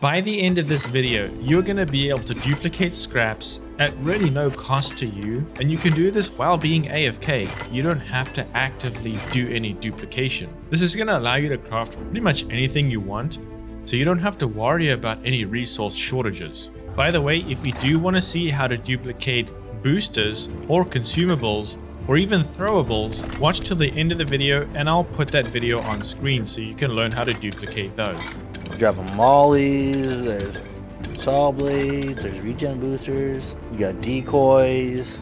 By the end of this video, you're going to be able to duplicate scraps at really no cost to you, and you can do this while being AFK. You don't have to actively do any duplication. This is going to allow you to craft pretty much anything you want, so you don't have to worry about any resource shortages. By the way, if you do want to see how to duplicate boosters or consumables or even throwables, watch till the end of the video and I'll put that video on screen so you can learn how to duplicate those. Dropping mollies, there's saw blades, there's regen boosters, you got decoys.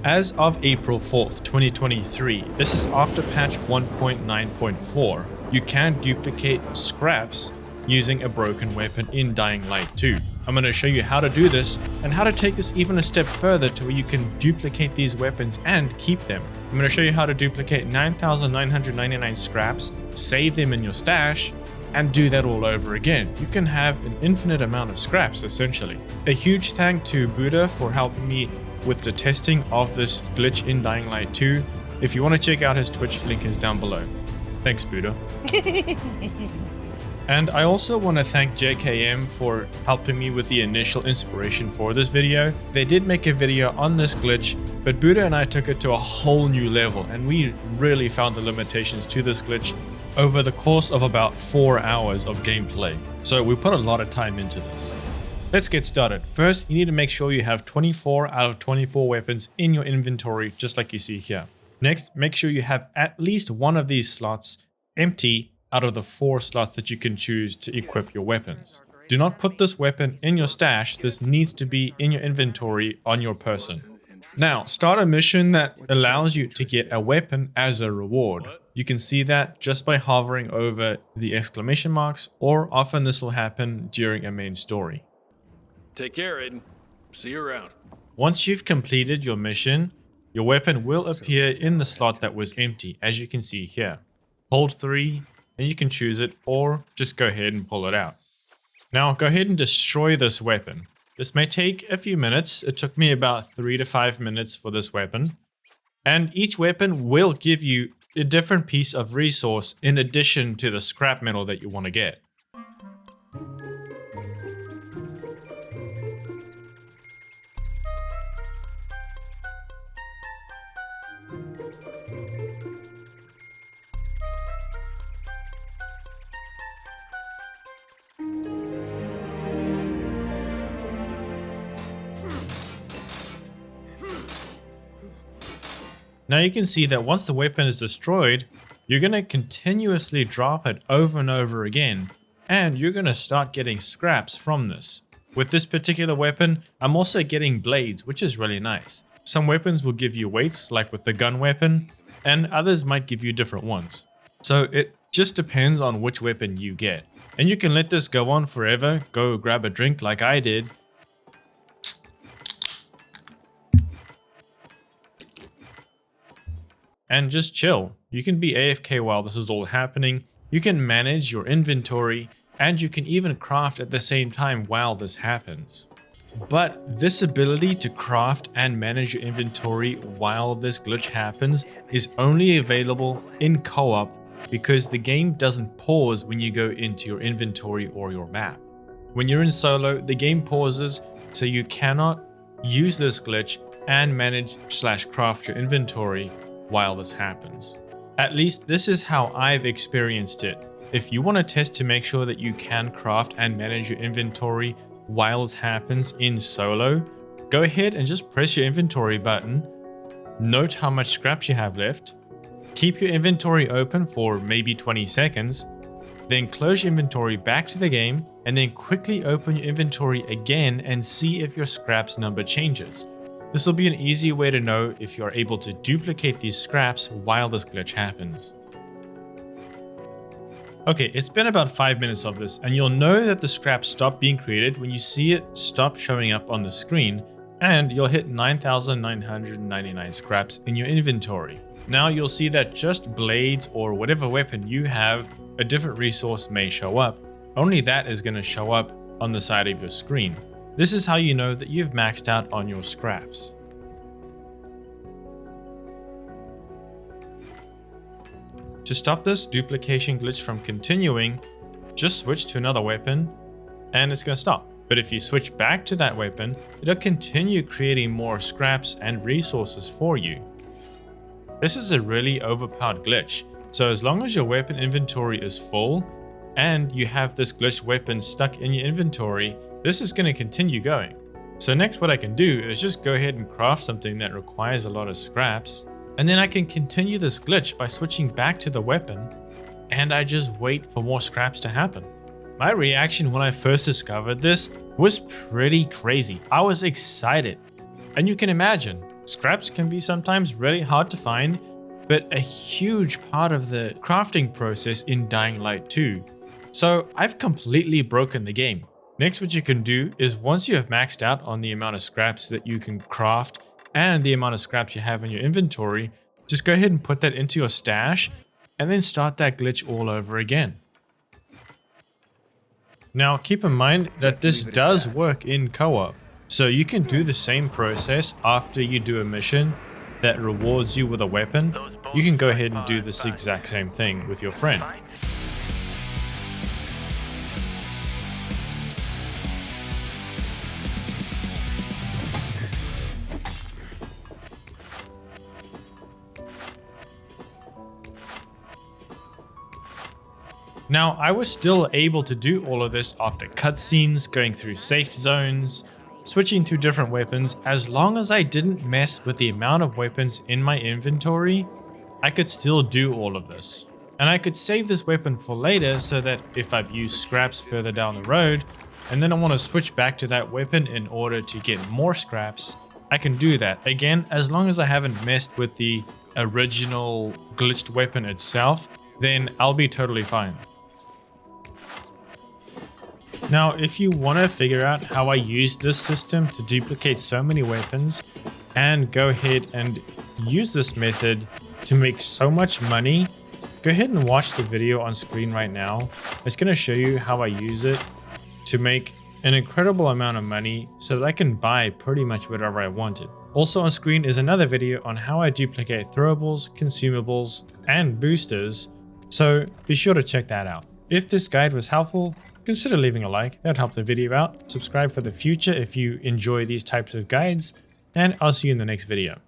As of April 4th, 2023, this is after patch 1.9.4, you can duplicate scraps using a broken weapon in Dying Light 2. I'm going to show you how to do this and how to take this even a step further to where you can duplicate these weapons and keep them. I'm going to show you how to duplicate 9,999 scraps, save them in your stash, and do that all over again. You can have an infinite amount of scraps essentially. A huge thank to Buddha for helping me with the testing of this glitch in Dying Light 2. If you want to check out his Twitch, link is down below. Thanks, Buddha. And I also want to thank JKM for helping me with the initial inspiration for this video. They did make a video on this glitch, but Buddha and I took it to a whole new level, and we really found the limitations to this glitch over the course of about 4 hours of gameplay. So we put a lot of time into this. Let's get started. First, you need to make sure you have 24 out of 24 weapons in your inventory, just like you see here. Next, make sure you have at least one of these slots empty out of the 4 slots that you can choose to equip your weapons. Do not put this weapon in your stash. This needs to be in your inventory on your person. Now, start a mission that allows you to get a weapon as a reward. You can see that just by hovering over the exclamation marks, or often this will happen during a main story. Take care, Aiden. See you around. Once you've completed your mission, your weapon will appear in the slot that was empty, as you can see here. Hold 3 and you can choose it, or just go ahead and pull it out. Now go ahead and destroy this weapon. This may take a few minutes. It took me about 3 to 5 minutes for this weapon. And each weapon will give you a different piece of resource in addition to the scrap metal that you want to get. Now you can see that once the weapon is destroyed, you're going to continuously drop it over and over again, and you're going to start getting scraps from this. With this particular weapon, I'm also getting blades, which is really nice. Some weapons will give you weights, like with the gun weapon, and others might give you different ones. So it just depends on which weapon you get. And you can let this go on forever, go grab a drink like I did, and just chill. You can be AFK while this is all happening. You can manage your inventory, and you can even craft at the same time while this happens. But this ability to craft and manage your inventory while this glitch happens is only available in co-op because the game doesn't pause when you go into your inventory or your map. When you're in solo, the game pauses, so you cannot use this glitch and manage/craft your inventory while this happens. At least this is how I've experienced it. If you want to test to make sure that you can craft and manage your inventory while this happens in solo, go ahead and just press your inventory button, note how much scraps you have left, keep your inventory open for maybe 20 seconds, then close your inventory back to the game, and then quickly open your inventory again and see if your scraps number changes. This will be an easy way to know if you are able to duplicate these scraps while this glitch happens. Okay, it's been about 5 minutes of this, and you'll know that the scraps stop being created when you see it stop showing up on the screen, and you'll hit 9,999 scraps in your inventory. Now you'll see that just blades or whatever weapon you have, a different resource may show up. Only that is going to show up on the side of your screen. This is how you know that you've maxed out on your scraps. To stop this duplication glitch from continuing, just switch to another weapon, and it's going to stop. But if you switch back to that weapon, it'll continue creating more scraps and resources for you. This is a really overpowered glitch, so as long as your weapon inventory is full and you have this glitched weapon stuck in your inventory, this is going to continue going. So next what I can do is just go ahead and craft something that requires a lot of scraps, and then I can continue this glitch by switching back to the weapon, and I just wait for more scraps to happen. My reaction when I first discovered this was pretty crazy. I was excited. And you can imagine, scraps can be sometimes really hard to find, but a huge part of the crafting process in Dying Light 2. So I've completely broken the game. Next, what you can do is once you have maxed out on the amount of scraps that you can craft and the amount of scraps you have in your inventory, just go ahead and put that into your stash and then start that glitch all over again. Now keep in mind that this does work in co-op, so you can do the same process after you do a mission that rewards you with a weapon. You can go ahead and do this exact same thing with your friend. Now, I was still able to do all of this after cutscenes, going through safe zones, switching to different weapons. As long as I didn't mess with the amount of weapons in my inventory, I could still do all of this. And I could save this weapon for later so that if I've used scraps further down the road, and then I want to switch back to that weapon in order to get more scraps, I can do that. Again, as long as I haven't messed with the original glitched weapon itself, then I'll be totally fine. Now, if you want to figure out how I use this system to duplicate so many weapons and go ahead and use this method to make so much money, go ahead and watch the video on screen right now. It's going to show you how I use it to make an incredible amount of money so that I can buy pretty much whatever I wanted. Also on screen is another video on how I duplicate throwables, consumables, and boosters, so be sure to check that out. If this guide was helpful, consider leaving a like, that would help the video out. Subscribe for the future if you enjoy these types of guides, and I'll see you in the next video.